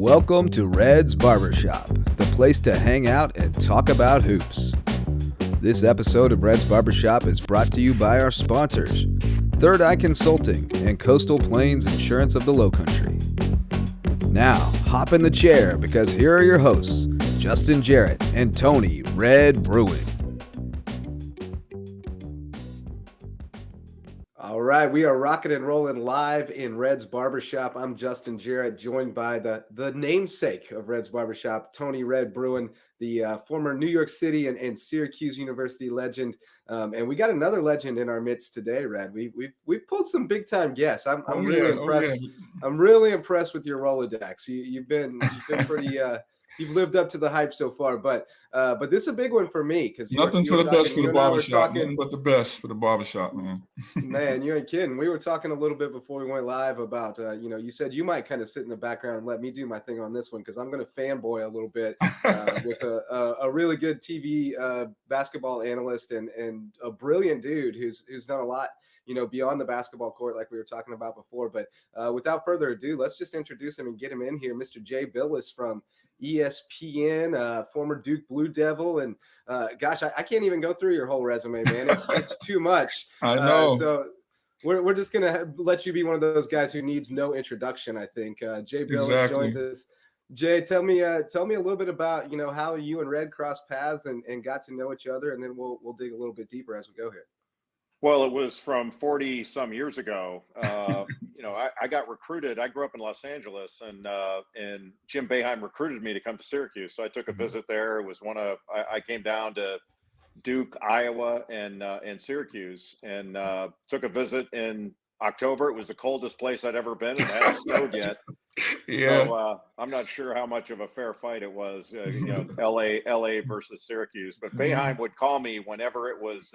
Welcome to Red's Barbershop, the place to hang out and talk about hoops. This episode of Red's Barbershop is brought to you by our sponsors, Third Eye Consulting and Coastal Plains Insurance of the Lowcountry. Now, hop in the chair because here are your hosts, Justin Jarrett and Tony Red Bruin. All right, we are rocking and rolling live in Red's Barbershop. I'm Justin Jarrett, joined by the namesake of Red's Barbershop, Tony Red Bruin, the former New York City and Syracuse University legend. And we got another legend in our midst today, Red. We've pulled some big time guests. I'm really impressed. I'm really impressed with your Rolodex. You've been pretty. You've lived up to the hype so far, but this is a big one for me because nothing for the best for the barbershop, nothing but the best for the barbershop, man. Man, you ain't kidding. We were talking a little bit before we went live about, you said you might kind of sit in the background and let me do my thing on this one because I'm going to fanboy a little bit with a really good TV basketball analyst and a brilliant dude who's done a lot, beyond the basketball court like we were talking about before. But without further ado, let's just introduce him and get him in here. Mr. Jay Bilas from ESPN, former Duke Blue Devil, and gosh, I can't even go through your whole resume, man. It's too much. I know. So we're just gonna let you be one of those guys who needs no introduction. I think Jay Bilas joins us. Jay, tell me a little bit about how you and Red crossed paths and got to know each other, and then we'll dig a little bit deeper as we go here. Well, it was from 40 some years ago. I got recruited. I grew up in Los Angeles, and Jim Boeheim recruited me to come to Syracuse. So I took a visit there. It was I came down to Duke, Iowa, and Syracuse, and took a visit in October. It was the coldest place I'd ever been, and it hadn't snowed yet. Yeah. So I'm not sure how much of a fair fight it was, LA versus Syracuse. But Boeheim would call me whenever it was.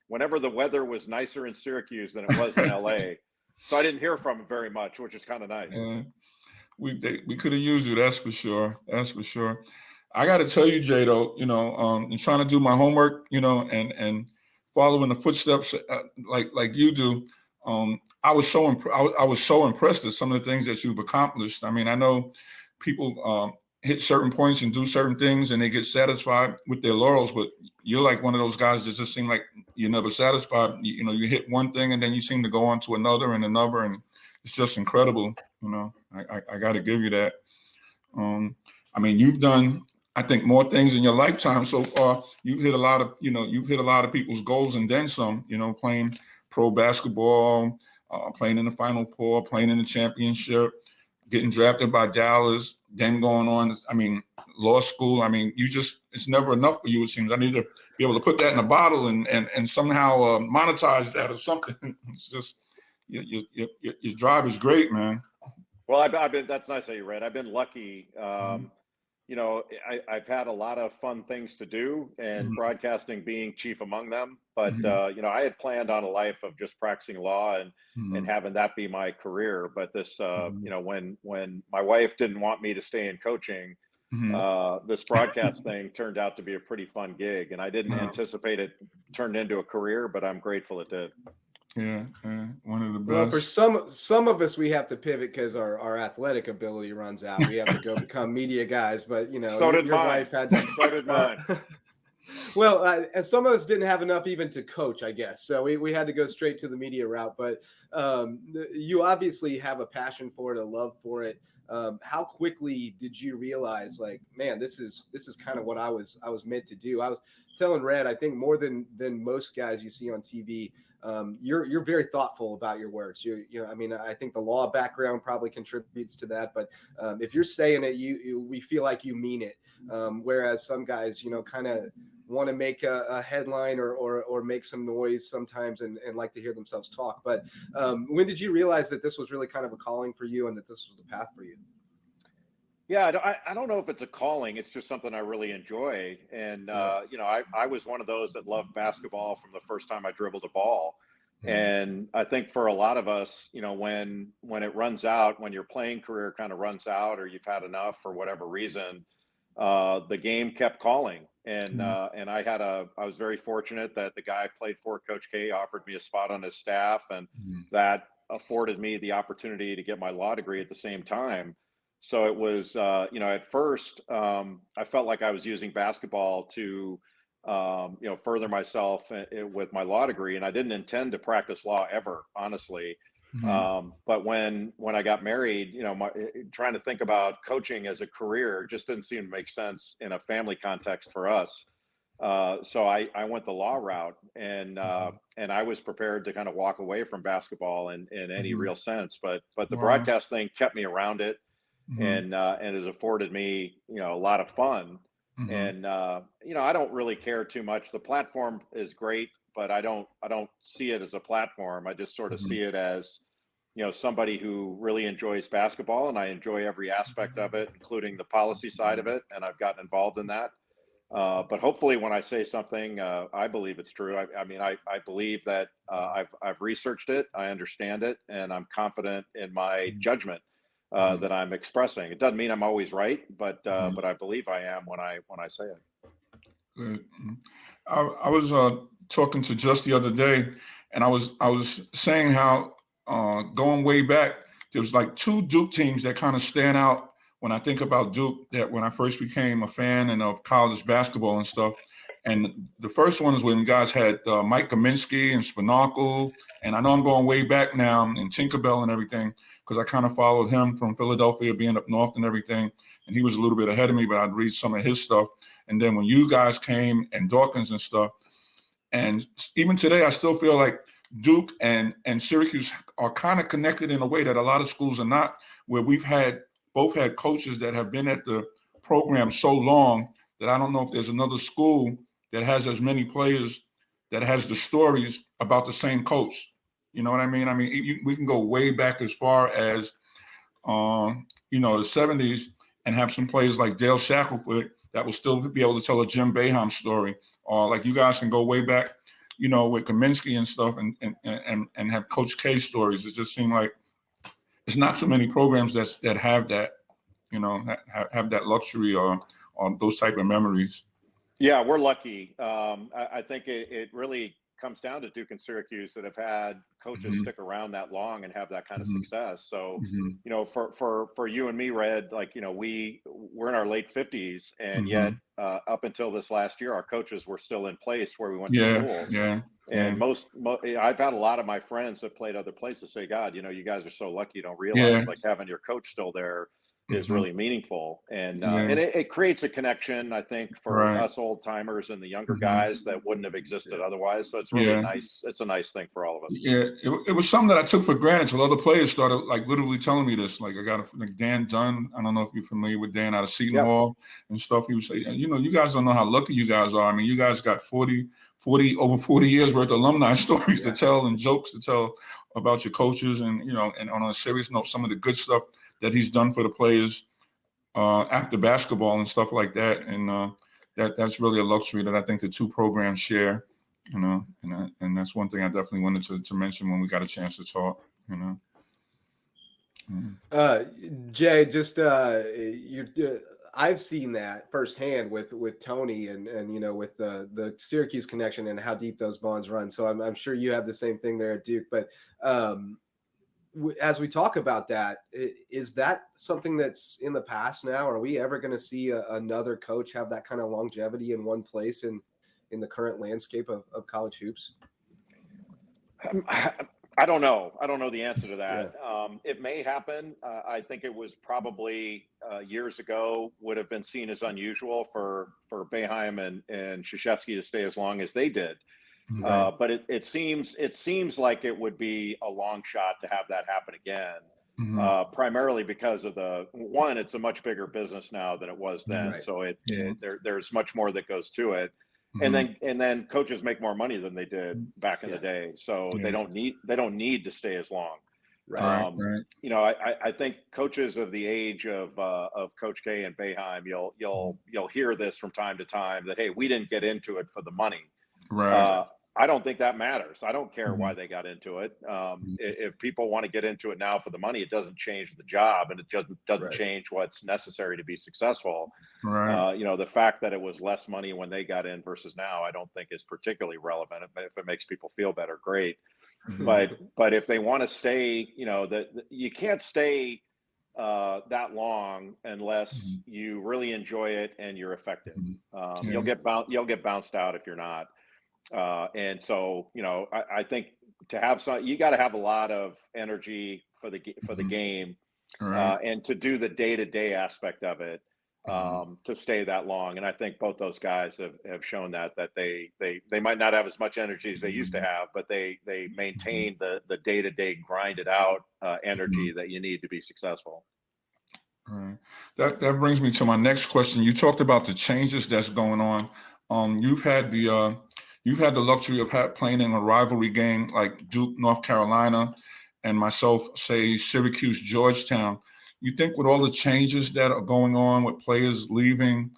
Whenever the weather was nicer in Syracuse than it was in LA. So I didn't hear from him very much, which is kind of nice. Yeah. We could have used you, that's for sure. That's for sure. I got to tell you, Jay, though, in trying to do my homework, and following the footsteps like you do, I was so impressed at some of the things that you've accomplished. I mean, I know people hit certain points and do certain things and they get satisfied with their laurels, but you're like one of those guys that just seem like you're never satisfied. You hit one thing and then you seem to go on to another and another, and it's just incredible. I got to give you that. I mean, you've done, I think, more things in your lifetime so far. You've hit a lot of people's goals and then some. Playing pro basketball, playing in the Final Four, playing in the championship, getting drafted by Dallas, then going on, law school. It's never enough for you, it seems. I need to be able to put that in a bottle and somehow monetize that or something. It's just, your drive is great, man. Well, I've been, that's nice that you read. I've been lucky. I've had a lot of fun things to do, and broadcasting being chief among them. But, I had planned on a life of just practicing law and having that be my career. But this, when my wife didn't want me to stay in coaching, this broadcast thing turned out to be a pretty fun gig. And I didn't anticipate it turned into a career, but I'm grateful it did. Yeah, one of the best. Well, for some of us, we have to pivot because our athletic ability runs out. We have to go become media guys. But so did your mine. wife had to. So did mine. Well, and some of us didn't have enough even to coach, I guess. So we had to go straight to the media route. But you obviously have a passion for it, a love for it. How quickly did you realize, like, man, this is kind of what I was meant to do? I was telling Red, I think more than most guys you see on TV. You're very thoughtful about your words. I think the law background probably contributes to that. But if you're saying it, we feel like you mean it. Whereas some guys, kind of want to make a headline or make some noise sometimes and like to hear themselves talk. But when did you realize that this was really kind of a calling for you and that this was the path for you? Yeah, I don't know if it's a calling. It's just something I really enjoy. And, I was one of those that loved basketball from the first time I dribbled a ball. And I think for a lot of us, when it runs out, when your playing career kind of runs out or you've had enough for whatever reason, the game kept calling. And I was very fortunate that the guy I played for, Coach K, offered me a spot on his staff, and that afforded me the opportunity to get my law degree at the same time. So it was, at first, I felt like I was using basketball to, further myself with my law degree, and I didn't intend to practice law ever, honestly. Mhm. But when I got married, trying to think about coaching as a career just didn't seem to make sense in a family context for us. So I went the law route, and I was prepared to kind of walk away from basketball in any Mhm. real sense. But the Wow. broadcast thing kept me around it, Mhm. and has afforded me a lot of fun. Mhm. And I don't really care too much. The platform is great, but I don't see it as a platform. I just sort of Mhm. see it as somebody who really enjoys basketball, and I enjoy every aspect of it, including the policy side of it, and I've gotten involved in that. But hopefully, when I say something, I believe it's true. I believe that I've researched it, I understand it, and I'm confident in my judgment Mhm. that I'm expressing. It doesn't mean I'm always right, Mhm. but I believe I am when I say it. Good. I was talking to just the other day, and I was saying how going way back, there was like two Duke teams that kind of stand out when I think about Duke. That when I first became a fan and of college basketball and stuff, and the first one is when you guys had Mike Kaminsky and Spinacle, and I know I'm going way back now, and Tinkerbell and everything, because I kind of followed him from Philadelphia, being up north and everything, and he was a little bit ahead of me, but I'd read some of his stuff. And then when you guys came and Dawkins and stuff, and even today, I still feel like Duke and Syracuse are kind of connected in a way that a lot of schools are not, where we've had both had coaches that have been at the program so long that I don't know if there's another school that has as many players that has the stories about the same coach. You know what I mean? I mean, we can go way back as far as the 70s and have some players like Dale Shackelford that will still be able to tell a Jim Boeheim story, or like you guys can go way back, with Kaminsky and stuff, and have Coach K stories. It just seemed like it's not too many programs that have that, have that luxury or those type of memories. Yeah, we're lucky. I think it really comes down to Duke and Syracuse that have had coaches Hmm. stick around that long and have that kind of Hmm. success. So, Hmm. for you and me, Red, like we're in our late 50s, and yet Hmm. up until this last year, our coaches were still in place where we went to Yeah, school. yeah, yeah, And I've had a lot of my friends that played other places say, God, you guys are so lucky. You don't yeah. realize like having your coach still there is Hmm. really meaningful. And Yeah, it creates a connection, I think, for right. us old timers and the younger Hmm. guys that wouldn't have existed otherwise. So it's really Yeah. nice. It's a nice thing for all of us. Yeah, it was something that I took for granted till other players started like literally telling me this. Like I got like Dan Dunn. I don't know if you're familiar with Dan out of Seton Yeah. Hall and stuff. He would say, you guys don't know how lucky you guys are. I mean, you guys got 40 years worth of alumni stories to Yeah. tell and jokes to tell about your coaches, and and on a serious note, some of the good stuff that he's done for the players after basketball and stuff like that. And that's really a luxury that I think the two programs share. And that's one thing I definitely wanted to mention when we got a chance to talk. You know. Mhm. Uh, Jay, just I've seen that firsthand with Tony and with the Syracuse connection and how deep those bonds run. So I'm sure you have the same thing there at Duke. But as we talk about that, is that something that's in the past now? Are we ever going to see another coach have that kind of longevity in one place in the current landscape of college hoops? I don't know. I don't know the answer to Yeah. that. It may happen. I think it was probably years ago would have been seen as unusual for Boeheim and Krzyzewski to stay as long as they did. Mhm. Right. But it seems like it would be a long shot to have that happen again. Mhm. Primarily because of it's a much bigger business now than it was then. Mhm. Right. So Mhm. there's much more that goes to it, and Mhm. then coaches make more money than they did back in the Yeah. day. So Yeah. they don't need to stay as long. Right. Right. Right. I think coaches of the age of Coach K and Boeheim, you'll hear this from time to time that, hey, we didn't get into it for the money. Right. Uh, I don't think that matters. I don't care why Mhm. they got into it. Mhm. If people want to get into it now for the money, it doesn't change the job, and it doesn't Right. change what's necessary to be successul. Right. The fact that it was less money when they got in versus now, I don't think is particularly relevant. If it makes people feel better, great. But if they want to stay, that you can't stay that long unless you really enjoy it and you're effective. You'll get bounced out if you're not. And so, I think to have you got to have a lot of energy for the game, and to do the day-to-day aspect of it, to stay that long. And I think both those guys have shown that they might not have as much energy as they used to have, but they maintain the day-to-day grinded out energy that you need to be successful. All right. That brings me to my next question. You talked about the changes that's going on. You've had the luxury of playing in a rivalry game like Duke, North Carolina, and myself, say Syracuse, Georgetown. You think with all the changes that are going on with players leaving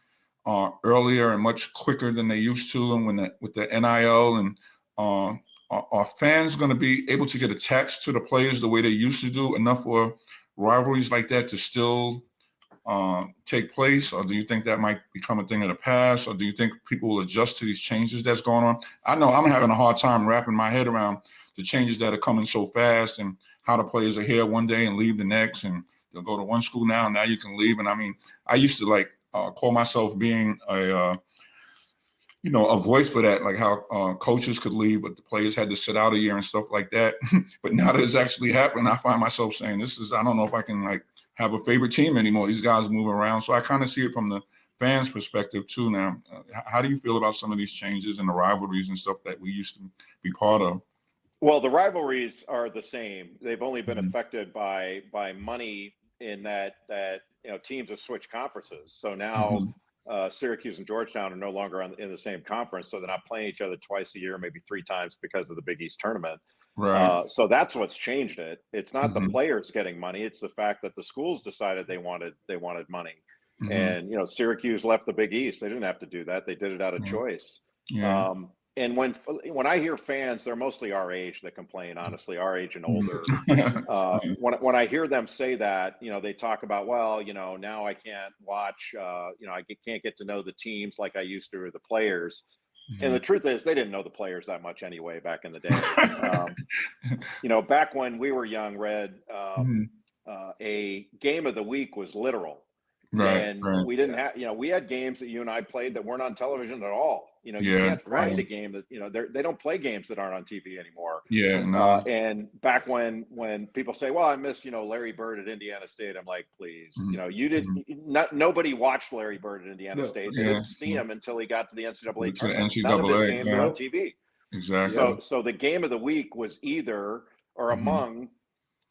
earlier and much quicker than they used to, and with the NIL, and are fans going to be able to get attached to the players the way they used to do, enough for rivalries like that to still take place? Or do you think that might become a thing of the past? Or do you think people will adjust to these changes that's going on? I know I'm having a hard time wrapping my head around the changes that are coming so fast, and how the players are here one day and leave the next, and they'll go to one school now you can leave. And I mean, I used to call myself being a voice for that, like how coaches could leave, but the players had to sit out a year and stuff like that. But now that it's actually happening, I find myself saying, I don't know if I can have a favorite team anymore. These guys move around. So I kind of see it from the fans' perspective too now. How do you feel about some of these changes and the rivalries and stuff that we used to be part of? Well, the rivalries are the same. They've only been affected by money, in that teams have switched conferences. So now Syracuse and Georgetown are no longer in the same conference, so they're not playing each other twice a year, maybe 3 times, because of the Big East tournament. Right. So that's what's changed it. It's not the players getting money; it's the fact that the schools decided they wanted money. And Syracuse left the Big East. They didn't have to do that; they did it out of choice. Yeah. And when I hear fans, they're mostly our age that complain, honestly, our age and older. When I hear them say that, they talk about, well, now I can't watch, I can't get to know the teams like I used to, or the players. And the truth is, they didn't know the players that much anyway back in the day. Back when we were young, Red, a game of the week was literal. Right. We didn't have, we had games that you and I played that weren't on television at all. You can't find a game that, they don't play games that aren't on TV anymore. Yeah. No. And back when people say, well, I miss, Larry Bird at Indiana State, I'm like, please, you didn't, nobody watched Larry Bird at Indiana State. They didn't see him until he got to the NCAA tournament. None of his games are on TV. Exactly. So the game of the week was either, or among,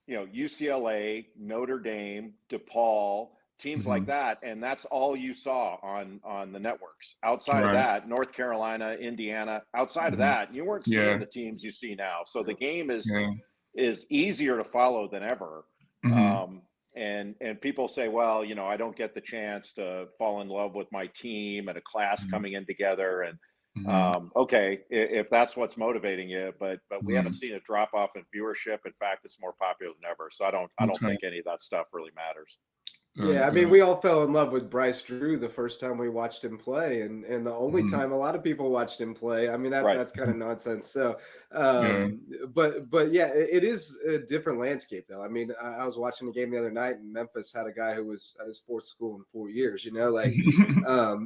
UCLA, Notre Dame, DePaul, teams like that, and that's all you saw on the networks. Outside of that, North Carolina, Indiana, outside of that, you weren't seeing the teams you see now. So the game is easier to follow than ever. And people say, well, I don't get the chance to fall in love with my team and a class coming in together. And okay, if that's what's motivating you, but we haven't seen a drop off in viewership. In fact, it's more popular than ever. So I don't think any of that stuff really matters. Yeah, I mean, we all fell in love with Bryce Drew the first time we watched him play, and the only time a lot of people watched him play. I mean, that's kind of nonsense. So, but yeah, it is a different landscape, though. I mean, I was watching a game the other night, and Memphis had a guy who was at his 4th school in 4 years.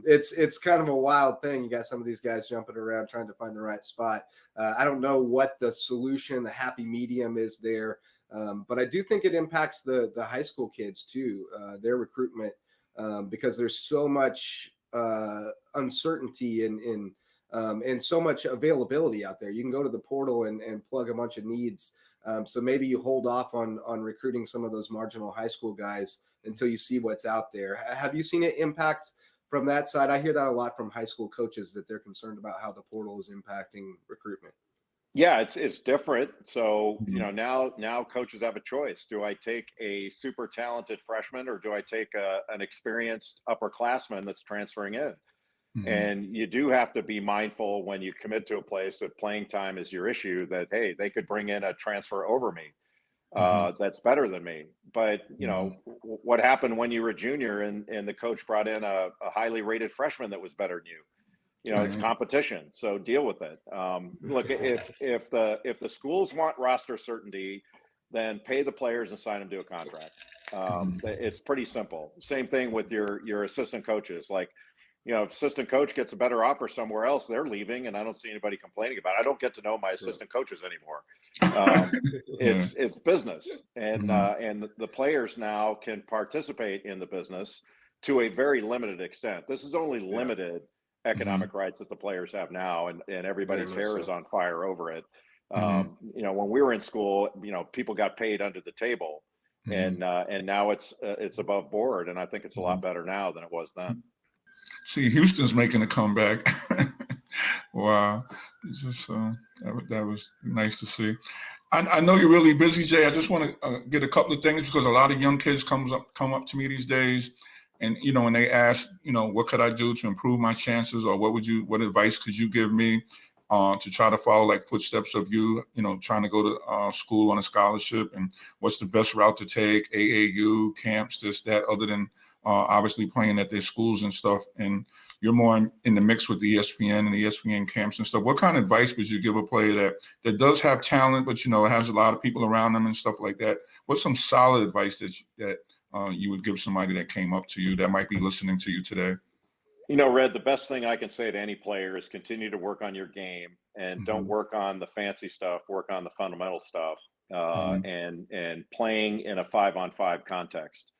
It's kind of a wild thing. You got some of these guys jumping around trying to find the right spot. I don't know what the solution, the happy medium is there. But I do think it impacts the high school kids too, their recruitment, because there's so much uncertainty and so much availability out there. You can go to the portal and plug a bunch of needs. So maybe you hold off on recruiting some of those marginal high school guys until you see what's out there. Have you seen it impact from that side? I hear that a lot from high school coaches, that they're concerned about how the portal is impacting recruitment. Yeah, it's different. So, now coaches have a choice. Do I take a super talented freshman, or do I take an experienced upperclassman that's transferring in? And you do have to be mindful when you commit to a place that playing time is your issue, that, hey, they could bring in a transfer over me that's better than me. But, what happened when you were a junior and the coach brought in a highly rated freshman that was better than you? It's competition, so deal with it. Look, if the schools want roster certainty, then pay the players and sign them to a contract. It's pretty simple. Same thing with your assistant coaches. Like, if assistant coach gets a better offer somewhere else, they're leaving, and I don't see anybody complaining about it. I don't get to know my assistant coaches anymore. It's business, and the players now can participate in the business to a very limited extent. This is only limited economic rights that the players have now, and everybody's hair is on fire over it. When we were in school, people got paid under the table, and now it's above board, and I think it's a lot better now than it was then. See, Houston's making a comeback. Wow, it's just that was nice to see. I know you're really busy, Jay. I just want to get a couple of things, because a lot of young kids come up to me these days, and and they ask, what could I do to improve my chances, or what advice could you give me to try to follow like footsteps of you, trying to go to school on a scholarship, and what's the best route to take, AAU, camps, this, that, other than obviously playing at their schools and stuff. And you're more in the mix with the ESPN and the ESPN camps and stuff. What kind of advice would you give a player that does have talent, but, has a lot of people around them and stuff like that? What's some solid advice that you would give somebody that came up to you that might be listening to you today? Red, the best thing I can say to any player is continue to work on your game, and don't work on the fancy stuff, work on the fundamental stuff, and playing in a 5-on-5 context.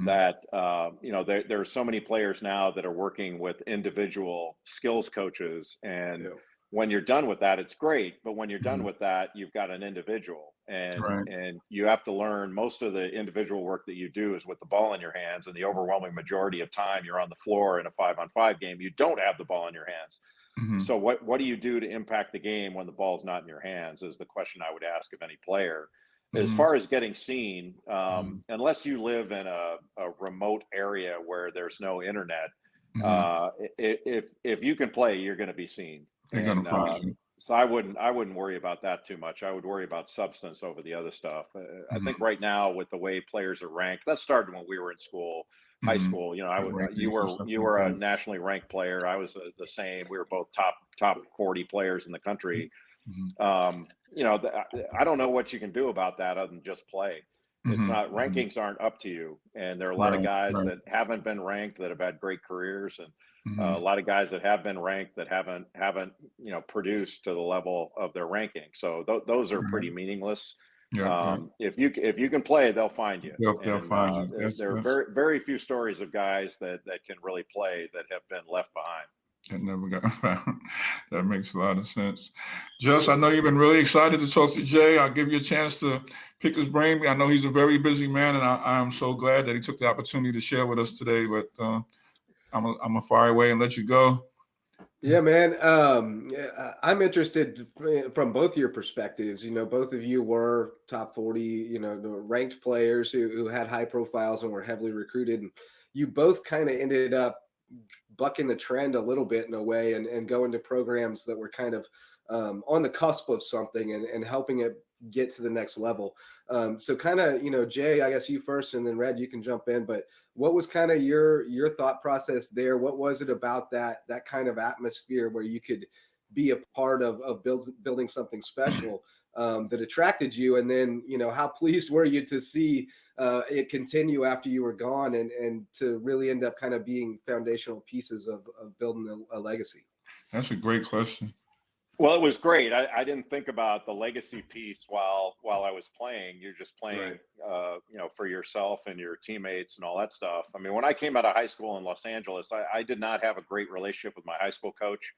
That, there are so many players now that are working with individual skills coaches. And when you're done with that, it's great. But when you're done with that, you've got an individual, and you have to learn most of the individual work that you do is with the ball in your hands. And the overwhelming majority of time you're on the floor in a 5-on-5 game, you don't have the ball in your hands. So what do you do to impact the game when the ball's not in your hands is the question I would ask of any player. As far as getting seen, unless you live in a remote area where there's no internet, if you can play, you're going to be seen. They're going to find you. So I wouldn't worry about that too much. I would worry about substance over the other stuff. I think right now, with the way players are ranked, that started when we were in school, high school. You were a nationally ranked player. I was the same. We were both top 40 players in the country. I don't know what you can do about that other than just play. It's not, rankings aren't up to you. And there are a lot of guys that haven't been ranked that have had great careers, and a lot of guys that have been ranked that haven't produced to the level of their ranking. So those are pretty meaningless. If you can play, they'll find you. They'll find you. There are very, very few stories of guys that can really play that have been left behind. That never got found. That makes a lot of sense. Jess, I know you've been really excited to talk to Jay. I'll give you a chance to pick his brain. I know he's a very busy man, and I am so glad that he took the opportunity to share with us today. But I'm gonna fire away and let you go. Yeah, man. I'm interested from both your perspectives. Both of you were top 40, ranked players who had high profiles and were heavily recruited. And you both kind of ended up bucking the trend a little bit in a way, and going to programs that were kind of on the cusp of something and helping it get to the next level. So kind of, Jay, I guess you first, and then Red, you can jump in, but what was kind of your thought process there? What was it about that kind of atmosphere where you could be a part of building something special that attracted you? And then, how pleased were you to see it continue after you were gone, and to really end up kind of being foundational pieces of building a legacy? That's a great question. Well, it was great. I didn't think about the legacy piece while I was playing. You're just playing, for yourself and your teammates and all that stuff. I mean, when I came out of high school in Los Angeles, I did not have a great relationship with my high school coach.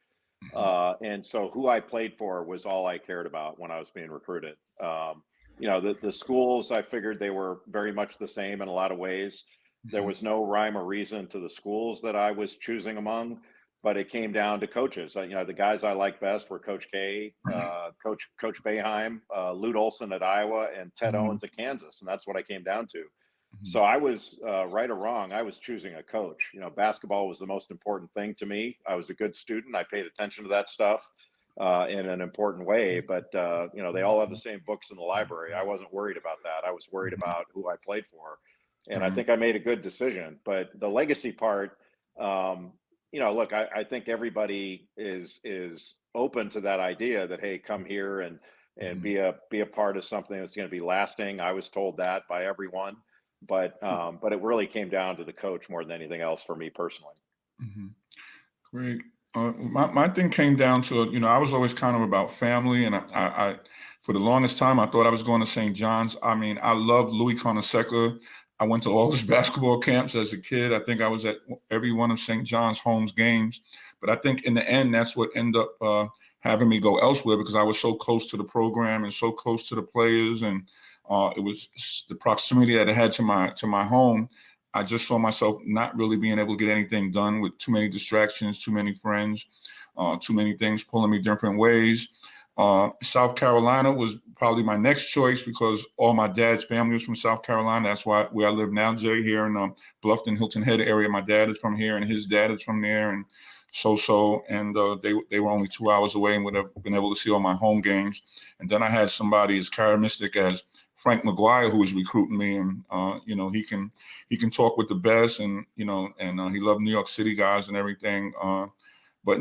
And so who I played for was all I cared about when I was being recruited. The schools, I figured they were very much the same in a lot of ways. There was no rhyme or reason to the schools that I was choosing among, but it came down to coaches. The guys I liked best were Coach K, Coach Boeheim, Lute Olson at Iowa, and Ted Owens at Kansas. And that's what I came down to. So I was, right or wrong, I was choosing a coach. Basketball was the most important thing to me. I was a good student. I paid attention to that stuff in an important way. But, they all have the same books in the library. I wasn't worried about that. I was worried about who I played for. And I think I made a good decision. But the legacy part, look, I think everybody is open to that idea that, hey, come here and and be a part of something that's going to be lasting. I was told that by everyone, but it really came down to the coach more than anything else for me personally. Mm-hmm. Great. My thing came down to, I was always kind of about family, and I for the longest time I thought I was going to St. John's. I mean, I love Louis Conasecca. I went to all his basketball camps as a kid. I think I was at every one of St. John's Holmes games. But I think in the end, that's what ended up having me go elsewhere, because I was so close to the program and so close to the players, and it was the proximity that it had to my home. I just saw myself not really being able to get anything done with too many distractions, too many friends, too many things pulling me different ways. South Carolina was probably my next choice, because all my dad's family was from South Carolina. That's where I live now, Jay, here in Bluffton, Hilton Head area. My dad is from here, and his dad is from there, and and they were only 2 hours away and would have been able to see all my home games. And then I had somebody as charismatic as Frank McGuire, who was recruiting me, and he can talk with the best, and he loved New York City guys and everything. And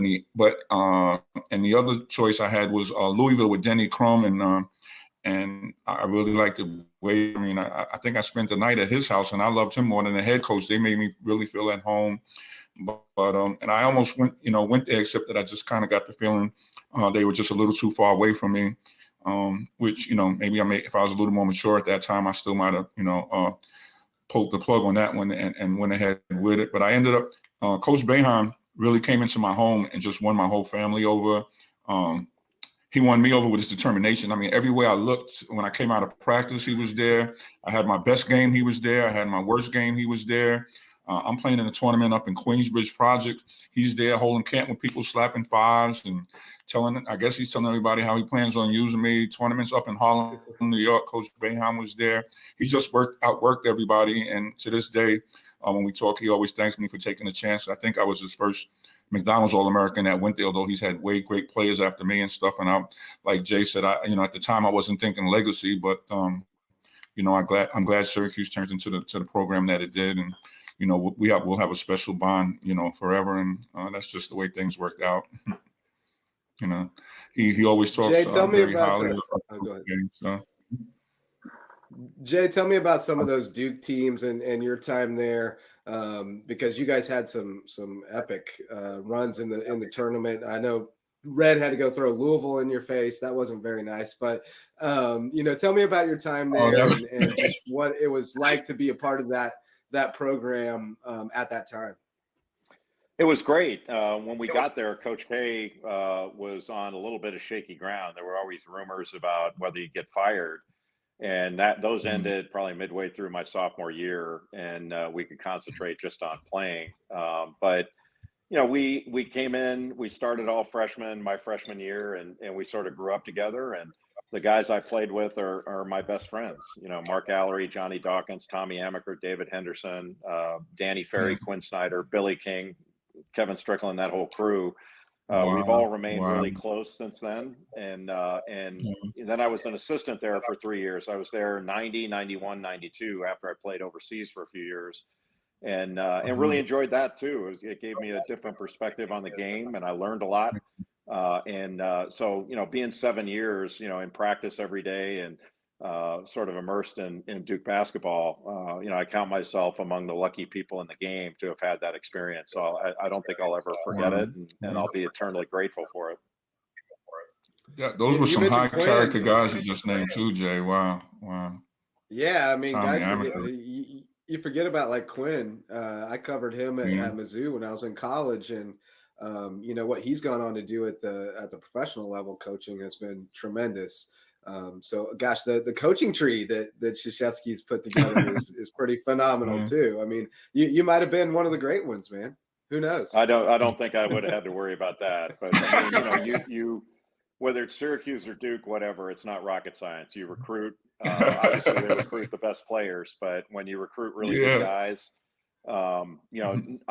the other choice I had was Louisville with Denny Crum, and I really liked the way. I mean, I think I spent the night at his house, and I loved him more than the head coach. They made me really feel at home. But and I almost went there, except that I just kind of got the feeling they were just a little too far away from me. Which, maybe if I was a little more mature at that time, I still might have, pulled the plug on that one and went ahead with it. But I ended up, Coach Boeheim really came into my home and just won my whole family over. He won me over with his determination. I mean, everywhere I looked, when I came out of practice, he was there. I had my best game, he was there. I had my worst game, he was there. I'm playing in a tournament up in Queensbridge Project. He's there holding camp with people, slapping fives and he's telling everybody how he plans on using me. Tournaments up in Harlem, New York. Coach Boeheim was there. He just outworked everybody. And to this day, when we talk, he always thanks me for taking a chance. I think I was his first McDonald's All-American that went there, although he's had way great players after me and stuff. And like Jay said, at the time I wasn't thinking legacy, but I'm glad Syracuse turned into the program that it did. And we'll have a special bond, forever, and that's just the way things worked out. He always talks Jay, tell me very about highly go ahead. Games, so. Jay, tell me about some of those Duke teams and your time there, because you guys had some epic runs in the tournament. I know Red had to go throw Louisville in your face. That wasn't very nice, but tell me about your time there and just what it was like to be a part of that program at that time. It was great. When we got there, Coach K was on a little bit of shaky ground. There were always rumors about whether he'd get fired, and those ended probably midway through my sophomore year, and we could concentrate just on playing. But we came in, we started all freshmen my freshman year, and we sort of grew up together. And the guys I played with are my best friends. Mark Allery, Johnny Dawkins, Tommy Amaker, David Henderson, Danny Ferry, Quinn Snyder, Billy King, Kevin Strickland, that whole crew. We've all remained really close since then. And then I was an assistant there for 3 years. I was there 90, 91, 92 after I played overseas for a few years. And really enjoyed that too. It gave me a different perspective on the game, and I learned a lot. So being 7 years, in practice every day and sort of immersed in Duke basketball, I count myself among the lucky people in the game to have had that experience. So I don't think I'll ever forget it, and I'll be eternally grateful for it. Yeah, those were some high character guys you just named too, Jay. Wow. Yeah, I mean, Tommy guys, you forget about like Quinn. I covered him at Mizzou when I was in college, and what he's gone on to do at the professional level coaching has been tremendous. So gosh, the coaching tree that Krzyzewski's put together is pretty phenomenal too. I mean, you might have been one of the great ones, man. Who knows? I don't think I would have had to worry about that. But I mean, you whether it's Syracuse or Duke, whatever, it's not rocket science. You recruit. Obviously, they recruit the best players, but when you recruit really good guys, I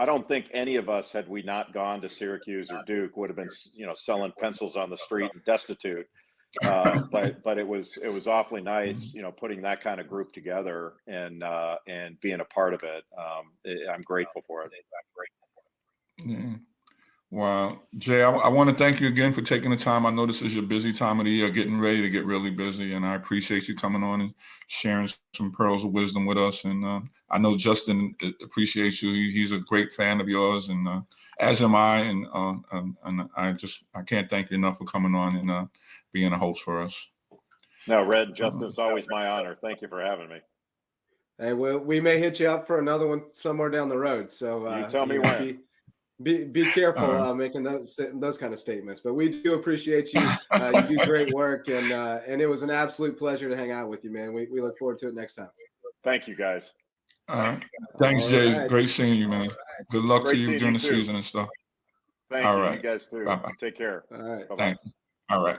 don't think any of us, had we not gone to Syracuse or Duke, would have been, selling pencils on the street and destitute. But it was awfully nice, putting that kind of group together and being a part of it. I'm grateful for it. Yeah. Wow. Jay, I want to thank you again for taking the time. I know this is your busy time of the year, getting ready to get really busy, and I appreciate you coming on and sharing some pearls of wisdom with us. And I know Justin appreciates you. He's a great fan of yours, and as am I. And I can't thank you enough for coming on and being a host for us. No, Red, Justin, it's always my honor. Thank you for having me. Hey, we may hit you up for another one somewhere down the road. So you tell me when. Be careful making those kind of statements, but we do appreciate you. You do great work, and it was an absolute pleasure to hang out with you, man. We look forward to it next time. Thank you, guys. All right. Thanks, Jay. It's great seeing you, man. Good luck to you during the season and stuff. Thank you. You guys too. Bye-bye. Take care. All right. Thank you. All right.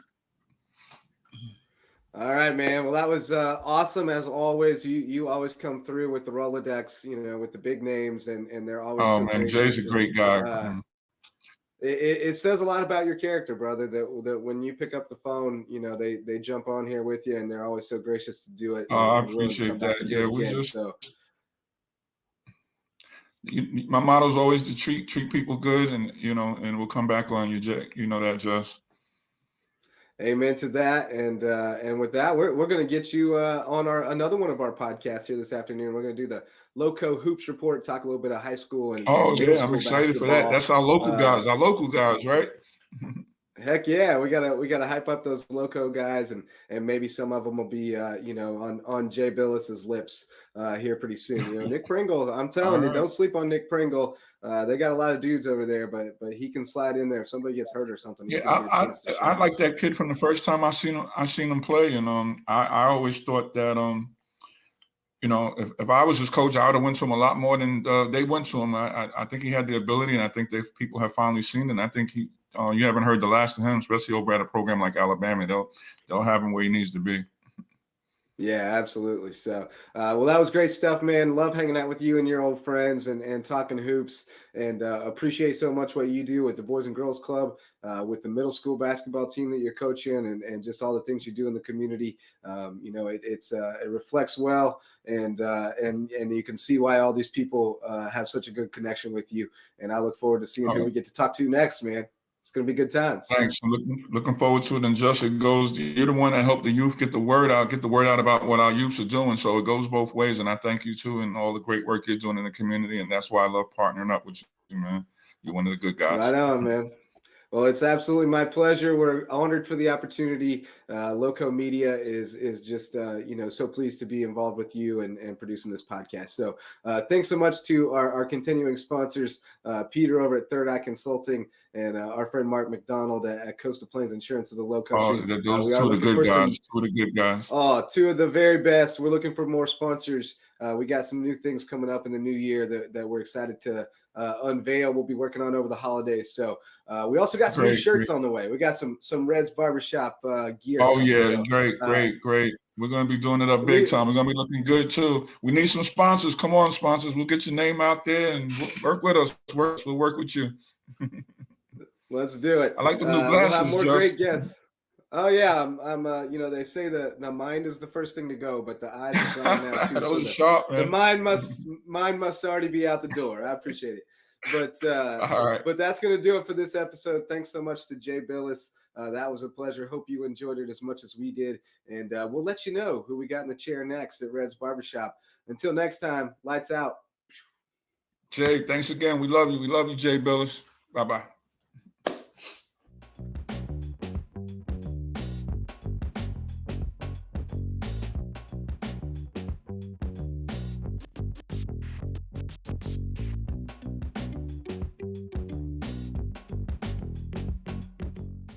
All right, man. Well, that was awesome as always. You always come through with the Rolodex, with the big names, and they're always. Oh man, Jay's a great guy. It says a lot about your character, brother. That when you pick up the phone, they jump on here with you, and they're always so gracious to do it. Oh, I appreciate that. Yeah, my motto is always to treat people good, and and we'll come back on you, Jay. You know that, Just. Amen to that, and with that, we're going to get you on another one of our podcasts here this afternoon. We're going to do the Loco Hoops Report, talk a little bit of high school and middle school I'm excited basketball. for that. That's our local guys, right? Heck yeah, we gotta hype up those Loco guys, and maybe some of them will be on Jay Bilas's lips here pretty soon. Nick Pringle, I'm telling you, don't sleep on Nick Pringle. They got a lot of dudes over there, but he can slide in there if somebody gets hurt or something. Yeah, I like that kid from the first time I seen him play, and I always thought that if I was his coach, I would have went to him a lot more than they went to him. I think he had the ability, and I think people have finally seen it. And I think you haven't heard the last of him, especially over at a program like Alabama. They'll have him where he needs to be. Yeah, absolutely. So, well, that was great stuff, man. Love hanging out with you and your old friends and talking hoops, and appreciate so much what you do with the Boys and Girls Club, with the middle school basketball team that you're coaching, and just all the things you do in the community. It reflects well, and you can see why all these people have such a good connection with you. And I look forward to seeing who we get to talk to next, man. It's going to be good times. Thanks. I'm looking forward to it. And just it goes, you're the one that helped the youth get the word out about what our youths are doing. So it goes both ways. And I thank you too, and all the great work you're doing in the community. And that's why I love partnering up with you, man. You're one of the good guys. Right on, man. Well, it's absolutely my pleasure. We're honored for the opportunity. Loco Media is just, so pleased to be involved with you and producing this podcast. So thanks so much to our continuing sponsors, Peter over at Third Eye Consulting, and our friend Mark McDonald at Coastal Plains Insurance of the Low Country. Oh, those two of the good guys. Two of the good guys. Oh, two of the very best. We're looking for more sponsors. We got some new things coming up in the new year that we're excited to unveil. We'll be working on over the holidays. So we also got some new shirts on the way. We got some Red's Barbershop gear. Oh yeah, so, great. We're gonna be doing it up big time. We're gonna be looking good too. We need some sponsors. Come on, sponsors. We'll get your name out there and work with us. We'll work with you. Let's do it. I like the new glasses. We'll have more great guests. Oh yeah, I'm. They say the mind is the first thing to go, but the eyes are gone now too. Those are sharp, man. The mind must already be out the door. I appreciate it. But all right. But that's gonna do it for this episode. Thanks so much to Jay Bilas. That was a pleasure. Hope you enjoyed it as much as we did, and we'll let you know who we got in the chair next at Red's Barbershop. Until next time, lights out. Jay, thanks again. We love you. We love you, Jay Bilas. Bye-bye.